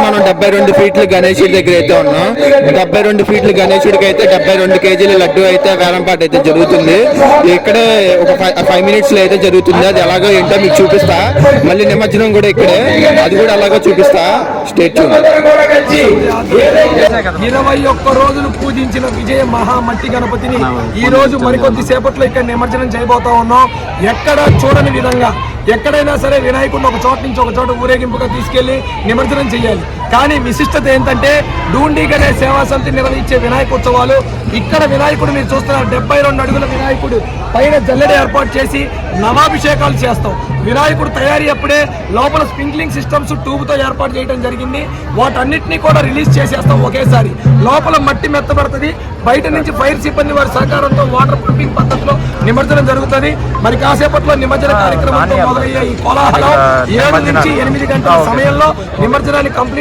మనం 72 ఫీట్ల గణేశుడి దగ్గర అయితే ఉన్నాం. 72 ఫీట్ల గణేశుడికి అయితే 72 కేజీల లడ్డు అయితే వేలంపాట అయితే జరుగుతుంది. ఇక్కడే ఒక 5 minutes లో అయితే జరుగుతుంది. అది ఎలాగో ఏంటో మీకు చూపిస్తా. మళ్ళీ నిమజ్జనం కూడా ఇక్కడే, అది కూడా అలాగో చూపిస్తా. స్టేట్ 21 రోజులు పూజించిన విజయ మహామట్టి గణపతిని ఈ రోజు మరికొద్ది సేపట్లో ఇక్కడ నిమజ్జనం చేయబోతా ఉన్నాం. ఎక్కడ చూడని విధంగా ఎక్కడైనా సరే వినాయకుడిని ఒక చోట నుంచి ఒక చోట ఊరేగింపుగా తీసుకెళ్లి నిమజ్జనం చేయాలి. కానీ విశిష్టత ఏంటంటే డూండి గణేష్ సేవా సమితి నిర్వహించే వినాయక ఉత్సవాలు. ఇక్కడ వినాయకుడు మీరు చూస్తున్నారు, 72 అడుగుల వినాయకుడు పైన జల్లెడ ఏర్పాటు చేసి నవాభిషేకాలు చేస్తాం. వినాయకుడు తయారీ అప్పుడే లోపల స్ప్రింక్లింగ్ సిస్టమ్స్ ట్యూబ్తో ఏర్పాటు చేయడం జరిగింది. వాటన్నిటినీ కూడా రిలీజ్ చేసేస్తాం ఒకేసారి. లోపల మట్టి మెత్తబడుతుంది. బయట నుంచి ఫైర్ సిబ్బంది వారి సహకారంతో వాటర్ పంపింగ్ పద్ధతిలో నిమజ్జనం జరుగుతుంది. మరి కాసేపట్లో నిమజ్జన కార్యక్రమంతో మొదలయ్యే ఈ కోలాహలం 7 నుంచి 8 గంటల సమయంలో నిమజ్జనాన్ని కంప్లీట్